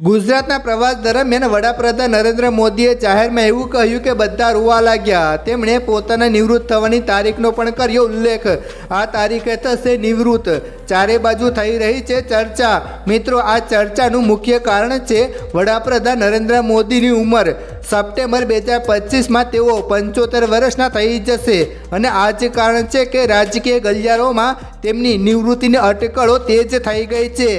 ગુજરાતના પ્રવાસ દરમિયાન વડાપ્રધાન નરેન્દ્ર મોદીએ જાહેરમાં એવું કહ્યું કે બધા રોવા લાગ્યા। તેમણે પોતાના નિવૃત્ત થવાની તારીખનો પણ કર્યો ઉલ્લેખ। આ તારીખે થશે નિવૃત્ત। ચારે બાજુ થઈ રહી છે ચર્ચા। મિત્રો, આ ચર્ચાનું મુખ્ય કારણ છે વડાપ્રધાન નરેન્દ્ર મોદીની ઉંમર। સપ્ટેમ્બર 2025માં તેઓ 75 વર્ષના થઈ જશે અને આ જ કારણ છે કે રાજકીય ગલિયારોમાં તેમની નિવૃત્તિની અટકળો તેજ થઈ ગઈ છે।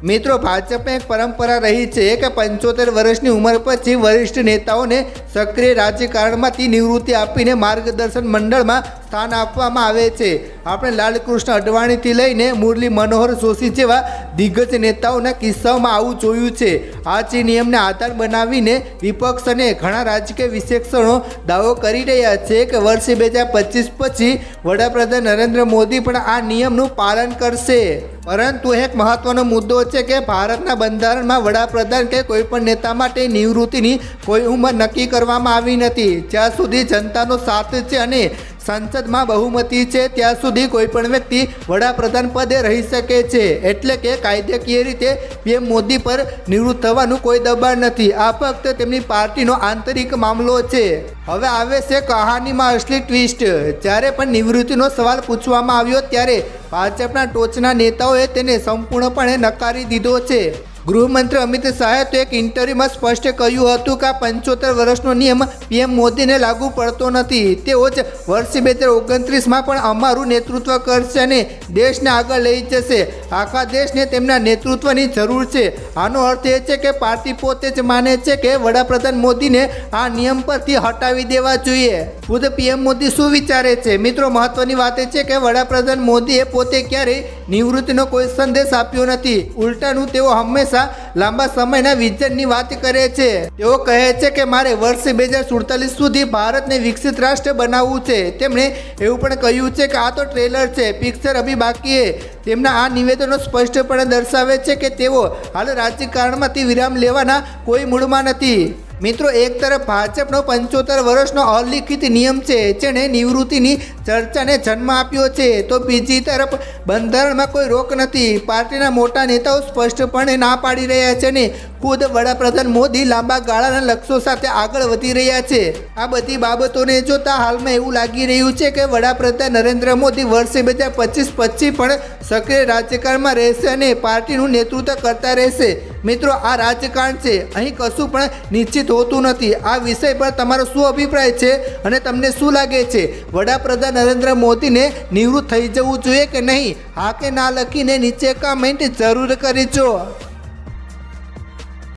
મિત્રો, ભાજપમાં એક પરંપરા રહી છે કે 75 વર્ષની ઉંમર પછી વરિષ્ઠ નેતાઓને સક્રિય રાજકારણમાંથી નિવૃત્તિ આપીને માર્ગદર્શન મંડળમાં સ્થાન આપવામાં આવે છે। આપણે લાલકૃષ્ણ અડવાણીથી લઈને મુરલી મનોહર જોશી જેવા દિગ્ગજ નેતાઓના કિસ્સાઓમાં આવું જોયું છે। આ જ નિયમને આધાર બનાવીને વિપક્ષ અને ઘણા રાજકીય વિશ્લેષણો દાવો કરી રહ્યા છે કે વર્ષ 2025 પછી વડાપ્રધાન નરેન્દ્ર મોદી પણ આ નિયમનું પાલન કરશે। પરંતુ એક મહત્વનો મુદ્દો છે કે ભારતના બંધારણમાં વડાપ્રધાન કે કોઈપણ નેતા માટે નિવૃત્તિની કોઈ ઉંમર નક્કી કરવામાં આવી નથી। જ્યાં સુધી જનતાનો સાથ છે અને સંસદમાં બહુમતી છે ત્યાં સુધી કોઈપણ વ્યક્તિ વડાપ્રધાન પદે રહી શકે છે। એટલે કે કાયદાકીય રીતે પીએમ મોદી પર નિવૃત્ત થવાનું કોઈ દબાણ નથી। આ ફક્ત તેમની પાર્ટીનો આંતરિક મામલો છે। હવે આવે છે કહાનીમાં અસલી ટ્વિસ્ટ। જ્યારે પણ નિવૃત્તિનો સવાલ પૂછવામાં આવ્યો ત્યારે ભાજપના ટોચના નેતાઓએ તેને સંપૂર્ણપણે નકારી દીધો છે। ગૃહમંત્રી અમિત શાહે તો એક ઇન્ટરવ્યુમાં સ્પષ્ટ કહ્યું હતું કે 75 વર્ષનો નિયમ પીએમ મોદીને લાગુ પડતો નથી। તેઓ જ વર્ષ 2029માં પણ અમારું નેતૃત્વ કરશે અને દેશને આગળ લઈ જશે। આખા દેશને તેમના નેતૃત્વની જરૂર છે। આનો અર્થ એ છે કે પાર્ટી પોતે જ માને છે કે વડાપ્રધાન મોદીને આ નિયમ પરથી હટાવી દેવા જોઈએ। ખુદ પીએમ મોદી શું વિચારે છે? મિત્રો, મહત્વની વાત એ છે કે વડાપ્રધાન મોદીએ પોતે ક્યારેય નિવૃત્તિનો કોઈ સંદેશ આપ્યો નથી। ઉલટાનું તેઓ હંમેશા લાંબા સમયના વિઝનની વાત કરે છે। તેઓ કહે છે કે મારે વર્ષ 2047 સુધી ભારતને વિકસિત રાષ્ટ્ર બનાવવું છે। તેમણે એવું પણ કહ્યું છે કે આ તો ટ્રેલર છે, પિક્ચર અભી બાકી છે। તેમના આ નિવેદનો સ્પષ્ટપણે દર્શાવે છે કે તેઓ હાલ રાજકારણમાંથી વિરામ લેવાના કોઈ મૂડમાં નથી। મિત્રો, એક તરફ ભાજપનો 75 વર્ષનો અલિખિત નિયમ છે જેણે નિવૃત્તિની ચર્ચાને જન્મ આપ્યો છે, તો બીજી તરફ બંધારણમાં કોઈ રોક નથી। પાર્ટીના મોટા નેતાઓ સ્પષ્ટપણે ના પાડી રહ્યા છે અને ખુદ વડાપ્રધાન મોદી લાંબા ગાળાના લક્ષ્યો સાથે આગળ વધી રહ્યા છે। આ બધી બાબતોને જોતા હાલમાં એવું લાગી રહ્યું છે કે વડાપ્રધાન નરેન્દ્ર મોદી વર્ષ 2025 પછી પણ સક્રિય રાજકારણમાં રહેશે અને પાર્ટીનું નેતૃત્વ કરતા રહેશે। મિત્રો, આ રાજકારણ છે, અહીં કશું પણ નિશ્ચિત હોતું નથી। આ વિષય પર તમારો શું અભિપ્રાય છે અને તમને શું લાગે છે? વડાપ્રધાન નરેન્દ્ર મોદીને નિવૃત્ત થઈ જવું જોઈએ કે નહીં? હા કે ના લખીને નીચે કમેન્ટ જરૂર કરજો।